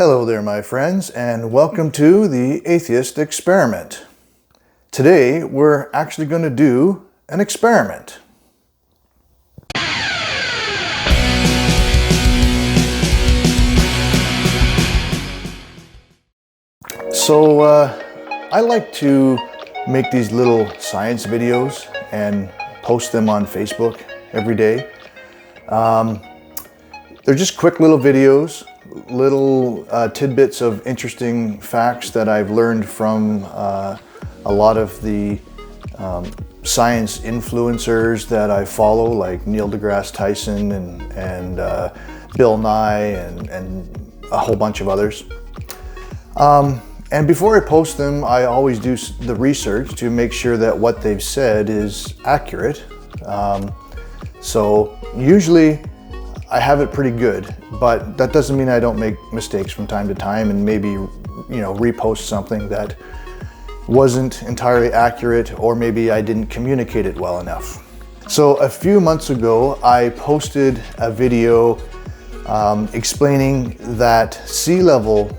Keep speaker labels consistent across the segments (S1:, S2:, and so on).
S1: Hello there, my friends, and welcome to the Atheist Experiment. Today, we're actually going to do an experiment. So, I like to make these little science videos and post them on Facebook every day. They're just quick little videos, little tidbits of interesting facts that I've learned from a lot of the science influencers that I follow, like Neil deGrasse Tyson and Bill Nye and a whole bunch of others. And before I post them, I always do the research to make sure that what they've said is accurate. So usually I have it pretty good, but that doesn't mean I don't make mistakes from time to time and maybe, repost something that wasn't entirely accurate, or maybe I didn't communicate it well enough. So a few months ago, I posted a video explaining that sea level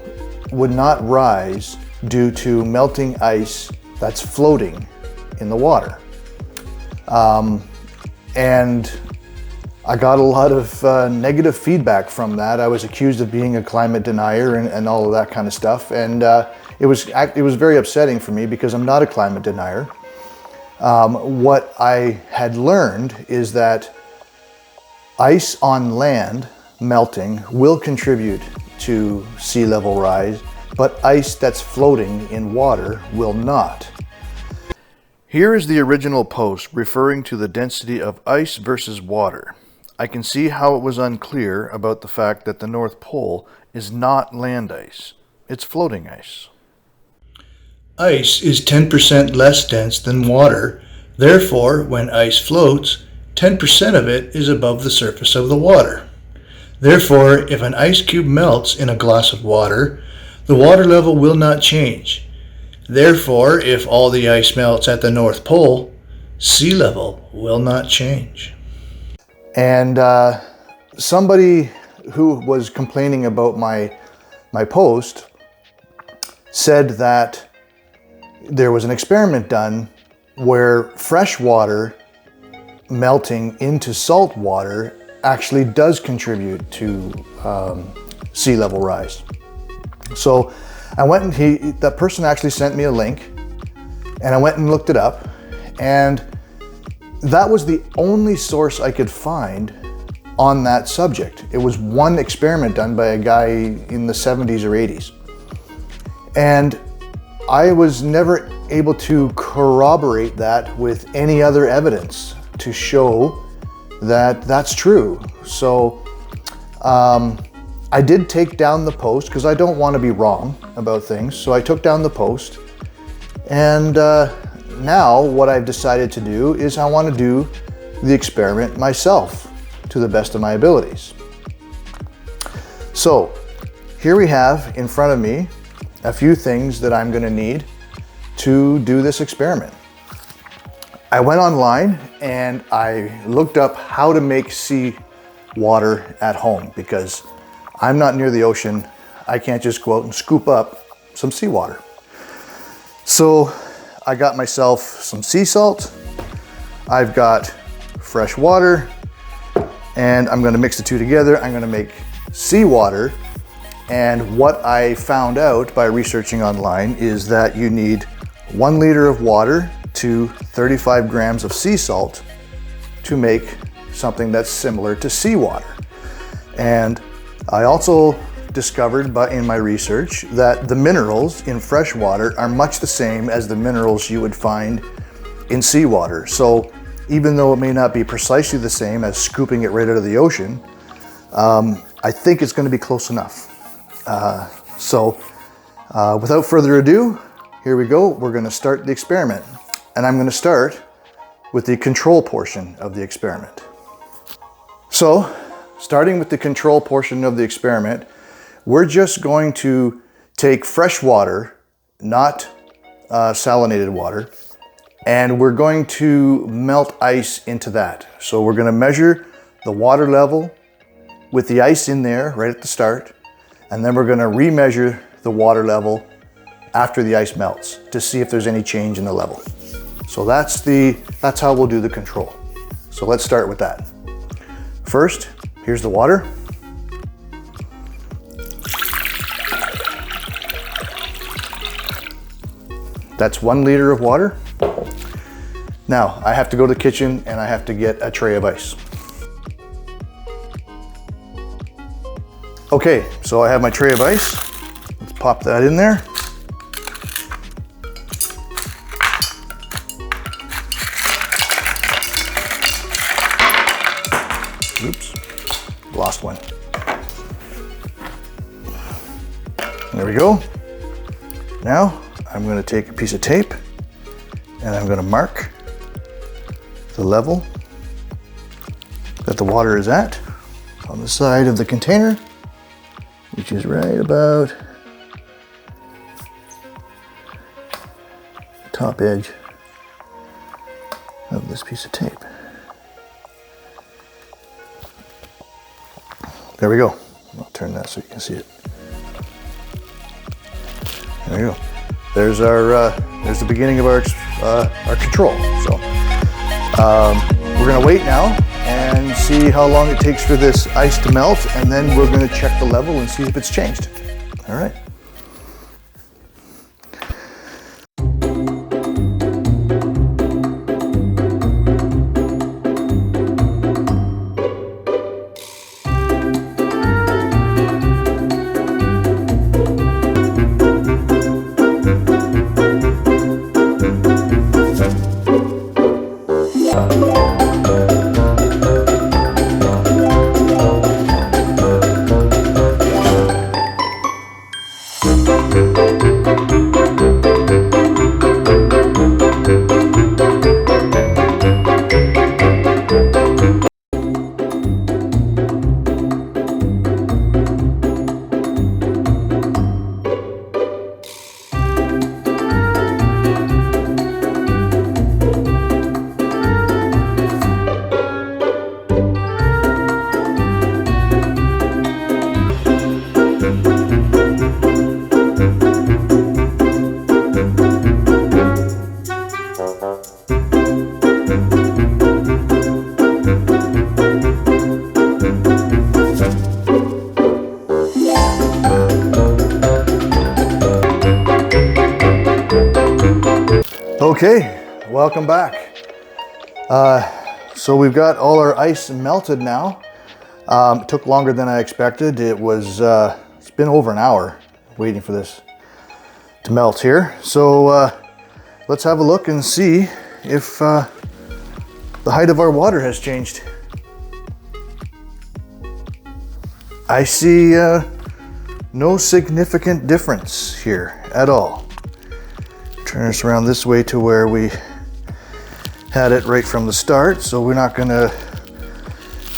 S1: would not rise due to melting ice that's floating in the water. And I got a lot of negative feedback from that. I was accused of being a climate denier and all of that kind of stuff. And it was very upsetting for me because I'm not a climate denier. What I had learned is that ice on land melting will contribute to sea level rise, but ice that's floating in water will not. Here is the original post referring to the density of ice versus water. I can see how it was unclear about the fact that the North Pole is not land ice, it's floating ice.
S2: Ice is 10% less dense than water. Therefore, when ice floats, 10% of it is above the surface of the water. Therefore, if an ice cube melts in a glass of water, the water level will not change. Therefore, if all the ice melts at the North Pole, sea level will not change.
S1: And somebody who was complaining about my post said that there was an experiment done where fresh water melting into salt water actually does contribute to sea level rise. So I went and that person actually sent me a link, and I went and looked it up, and that was the only source I could find on that subject. It was one experiment done by a guy in the 70s or 80s. And I was never able to corroborate that with any other evidence to show that that's true. So I did take down the post because I don't want to be wrong about things. So I took down the post, and now what I've decided to do is I want to do the experiment myself to the best of my abilities. So here we have in front of me a few things that I'm going to need to do this experiment. I went online and I looked up how to make sea water at home because I'm not near the ocean. I can't just go out and scoop up some seawater. So I got myself some sea salt, I've got fresh water, and I'm going to mix the two together. I'm going to make seawater. And what I found out by researching online is that you need 1 liter of water to 35 grams of sea salt to make something that's similar to seawater. And I also discovered in my research that the minerals in fresh water are much the same as the minerals you would find in seawater. So even though it may not be precisely the same as scooping it right out of the ocean, I think it's going to be close enough. Without further ado, here we go. We're going to start the experiment. And I'm going to start with the control portion of the experiment. So, starting with the control portion of the experiment, we're just going to take fresh water, not salinated water, and we're going to melt ice into that. So we're going to measure the water level with the ice in there right at the start. and then we're going to remeasure the water level after the ice melts to see if there's any change in the level. So that's how we'll do the control. So let's start with that. First, here's the water. That's 1 liter of water. Now, I have to go to the kitchen and I have to get a tray of ice. Okay, so I have my tray of ice. Let's pop that in there. Oops, lost one. There we go. Now, I'm going to take a piece of tape and I'm going to mark the level that the water is at on the side of the container, which is right about the top edge of this piece of tape. There we go. I'll turn that so you can see it. There you go. There's the beginning of our control. So we're gonna wait now and see how long it takes for this ice to melt, and then we're gonna check the level and see if it's changed. All right. Okay, welcome back. So we've got all our ice melted now. It took longer than I expected. It's been over an hour waiting for this to melt here. So let's have a look and see if the height of our water has changed. I see no significant difference here at all. Turn us around this way to where we had it right from the start, so we're not gonna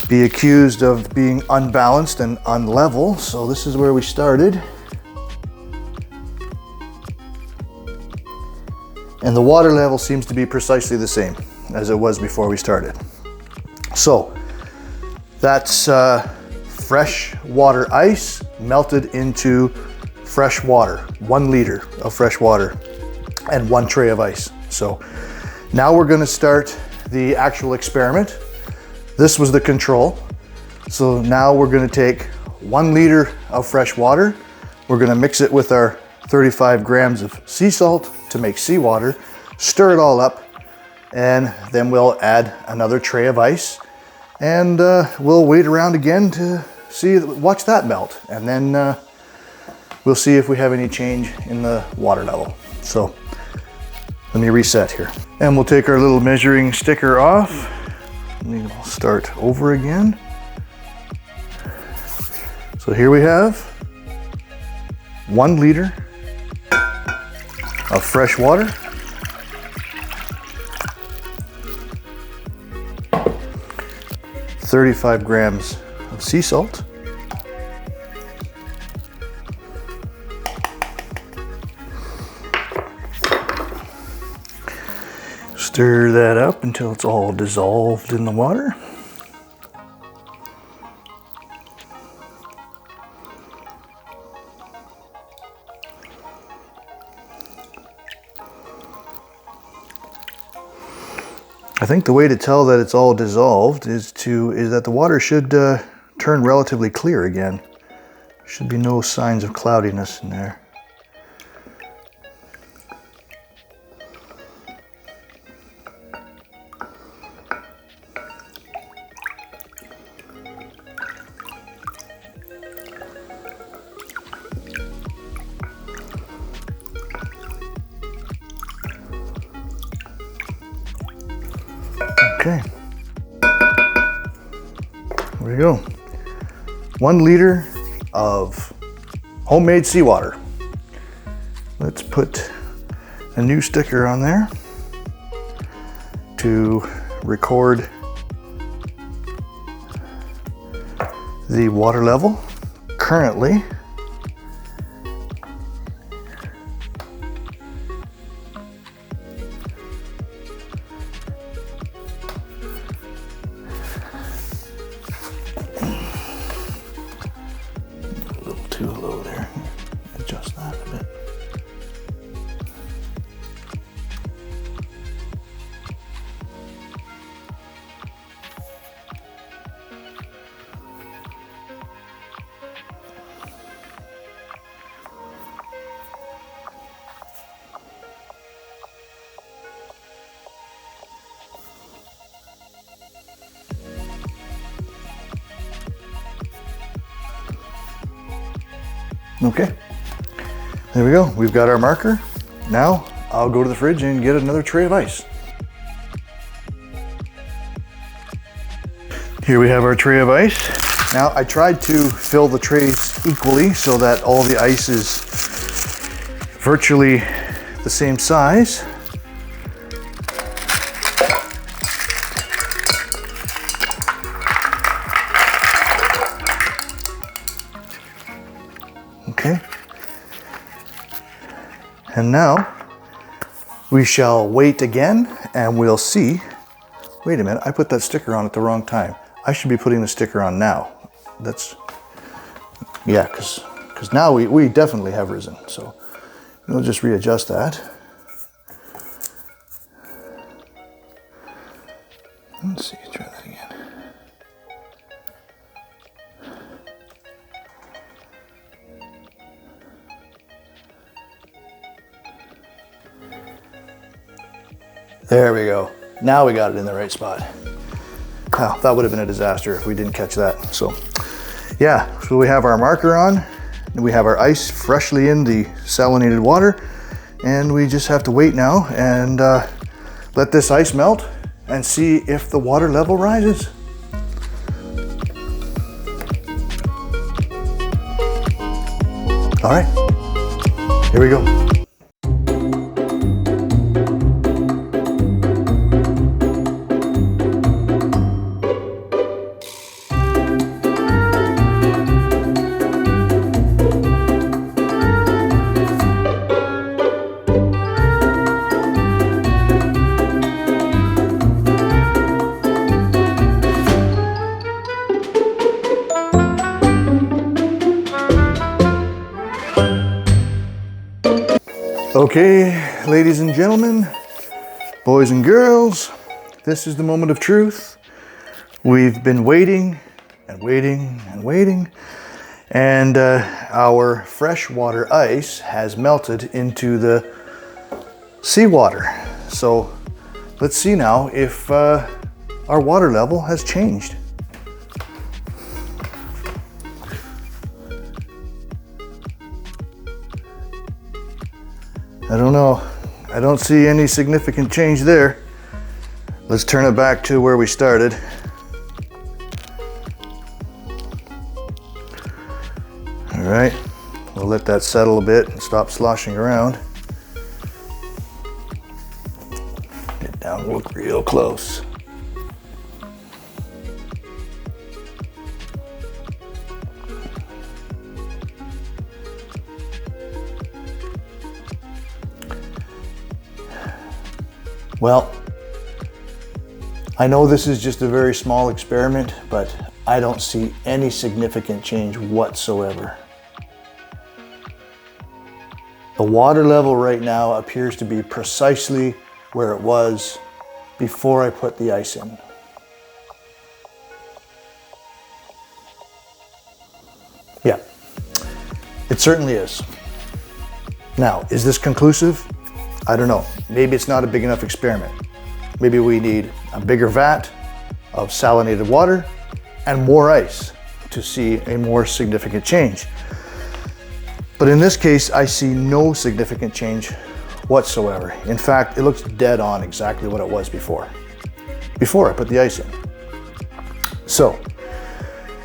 S1: be accused of being unbalanced and unlevel. So this is where we started. And the water level seems to be precisely the same as it was before we started. So that's fresh water ice melted into fresh water, 1 liter of fresh water and 1 tray of ice. So now we're gonna start the actual experiment. This was the control. So now we're gonna take 1 liter of fresh water. We're gonna mix it with our 35 grams of sea salt to make seawater, stir it all up, and then we'll add another tray of ice, and we'll wait around again to watch that melt, and then we'll see if we have any change in the water level. So let me reset here. And we'll take our little measuring sticker off. We'll start over again. So here we have 1 liter of fresh water. $35 grams of sea salt. Stir that up until it's all dissolved in the water. I think the way to tell that it's all dissolved is that the water should turn relatively clear again. Should be no signs of cloudiness in there. Okay, there we go. 1 liter of homemade seawater. Let's put a new sticker on there to record the water level currently. Too low there. Adjust that a bit. Okay, there we go. We've got our marker. Now I'll go to the fridge and get another tray of ice. Here we have our tray of ice. Now I tried to fill the trays equally so that all the ice is virtually the same size. Okay, and now we shall wait again and we'll see. Wait a minute, I put that sticker on at the wrong time. I should be putting the sticker on now. Yeah, because now we definitely have risen. So we'll just readjust that. Let's see, try that again. There we go. Now we got it in the right spot. Wow, that would have been a disaster if we didn't catch that. So yeah, so we have our marker on, and we have our ice freshly in the salinated water, and we just have to wait now and let this ice melt and see if the water level rises. All right, here we go. Okay, ladies and gentlemen, boys and girls, this is the moment of truth. We've been waiting and waiting and waiting, and our freshwater ice has melted into the seawater. So let's see now if our water level has changed. I don't know. I don't see any significant change there. Let's turn it back to where we started. All right, we'll let that settle a bit and stop sloshing around. Get down, look real close. Well, I know this is just a very small experiment, but I don't see any significant change whatsoever. The water level right now appears to be precisely where it was before I put the ice in. Yeah, it certainly is. Now, is this conclusive? I don't know. Maybe it's not a big enough experiment. Maybe we need a bigger vat of salinated water and more ice to see a more significant change. But in this case, I see no significant change whatsoever. In fact, it looks dead on exactly what it was before I put the ice in. So,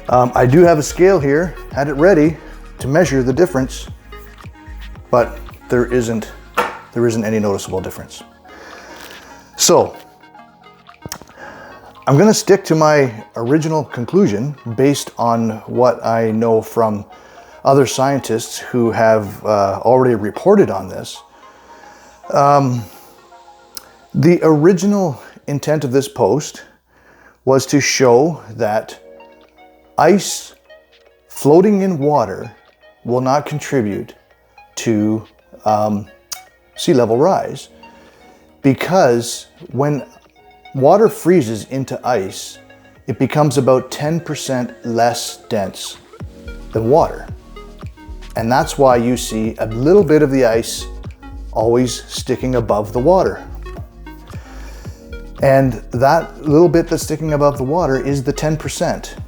S1: I do have a scale here, had it ready to measure the difference, but there isn't any noticeable difference. So, I'm going to stick to my original conclusion based on what I know from other scientists who have already reported on this. The original intent of this post was to show that ice floating in water will not contribute to sea level rise, because when water freezes into ice, it becomes about 10% less dense than water. And that's why you see a little bit of the ice always sticking above the water. And that little bit that's sticking above the water is the 10%.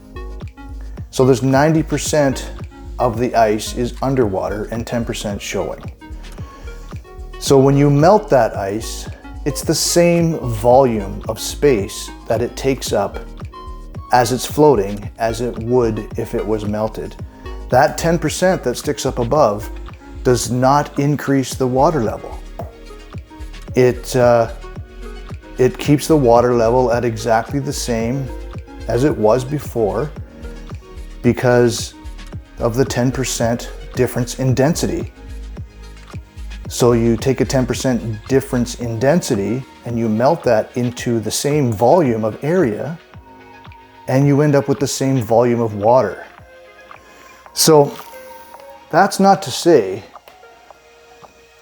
S1: So there's 90% of the ice is underwater and 10% showing. So when you melt that ice, it's the same volume of space that it takes up as it's floating as it would if it was melted. That 10% that sticks up above does not increase the water level. It keeps the water level at exactly the same as it was before because of the 10% difference in density. So you take a 10% difference in density and you melt that into the same volume of area and you end up with the same volume of water. So that's not to say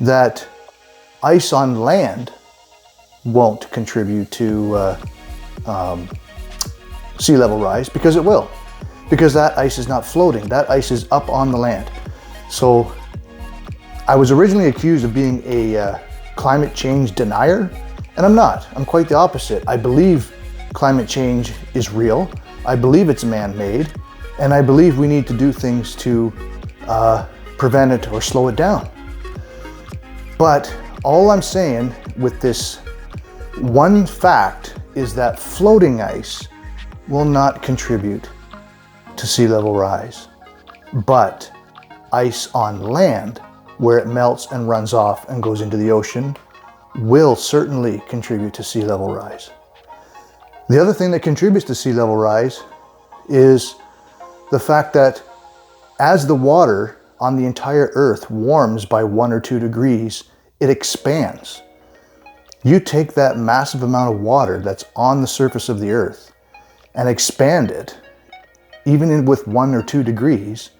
S1: that ice on land won't contribute to sea level rise, because it will. Because that ice is not floating, that ice is up on the land. So I was originally accused of being a climate change denier, and I'm not. I'm quite the opposite. I believe climate change is real. I believe it's man-made, and I believe we need to do things to prevent it or slow it down. But all I'm saying with this one fact is that floating ice will not contribute to sea level rise, but ice on land, where it melts and runs off and goes into the ocean, will certainly contribute to sea level rise. The other thing that contributes to sea level rise is the fact that as the water on the entire Earth warms by 1 or 2 degrees, it expands. You take that massive amount of water that's on the surface of the Earth and expand it, even with 1 or 2 degrees,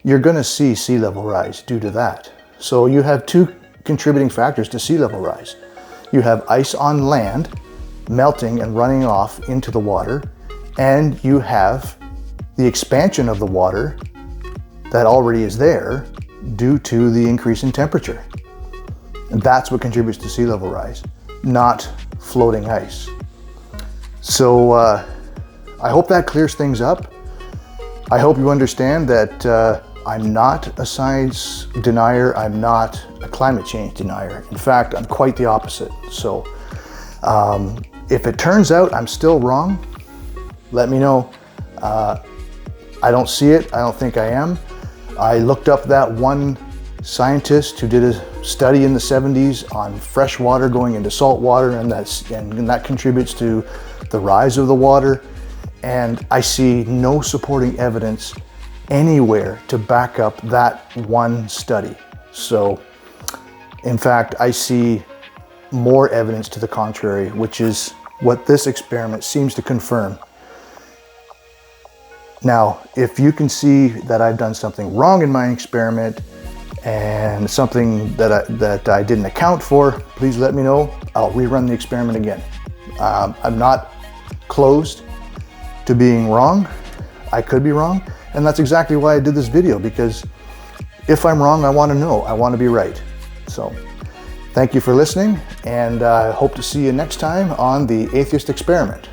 S1: you're going to see sea level rise due to that. So you have 2 contributing factors to sea level rise. You have ice on land melting and running off into the water, and you have the expansion of the water that already is there due to the increase in temperature. And that's what contributes to sea level rise, not floating ice. So I hope that clears things up. I hope you understand that I'm not a science denier. I'm not a climate change denier. In fact, I'm quite the opposite. So if it turns out I'm still wrong, let me know. I don't see it. I don't think I am. I looked up that one scientist who did a study in the 70s on fresh water going into salt water, and that contributes to the rise of the water. And I see no supporting evidence anywhere to back up that one study. So, in fact, I see more evidence to the contrary, which is what this experiment seems to confirm. Now, if you can see that I've done something wrong in my experiment and something that I didn't account for, please let me know. I'll rerun the experiment again. I'm not closed to being wrong. I could be wrong, and that's exactly why I did this video, because if I'm wrong, I want to know. I want to be right. So thank you for listening, and I hope to see you next time on the Atheist Experiment.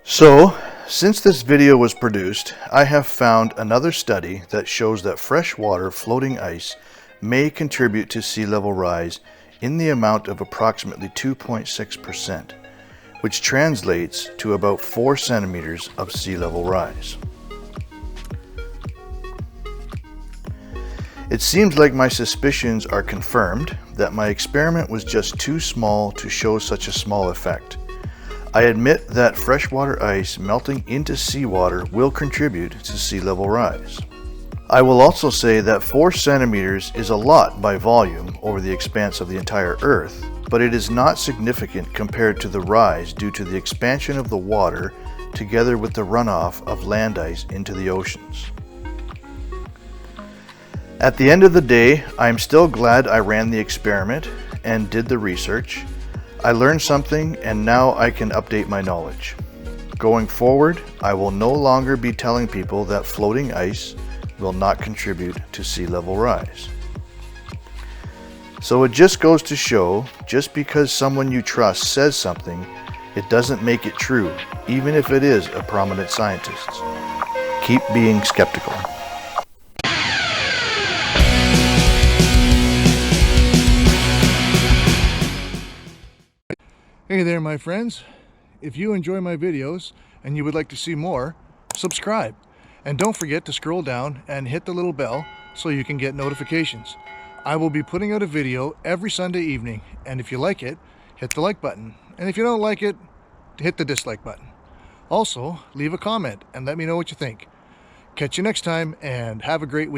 S1: So, since this video was produced, I have found another study that shows that freshwater floating ice may contribute to sea level rise in the amount of approximately 2.6%, which translates to about 4 centimeters of sea level rise. It seems like my suspicions are confirmed that my experiment was just too small to show such a small effect. I admit that freshwater ice melting into seawater will contribute to sea level rise. I will also say that 4 centimeters is a lot by volume over the expanse of the entire Earth, but it is not significant compared to the rise due to the expansion of the water together with the runoff of land ice into the oceans. At the end of the day, I am still glad I ran the experiment and did the research. I learned something, and now I can update my knowledge. Going forward, I will no longer be telling people that floating ice will not contribute to sea level rise. So it just goes to show, just because someone you trust says something, it doesn't make it true, even if it is a prominent scientist. Keep being skeptical.
S2: Hey there, my friends. If you enjoy my videos and you would like to see more, subscribe. And don't forget to scroll down and hit the little bell so you can get notifications. I will be putting out a video every Sunday evening, and if you like it, hit the like button. And if you don't like it, hit the dislike button. Also, leave a comment and let me know what you think. Catch you next time, and have a great week.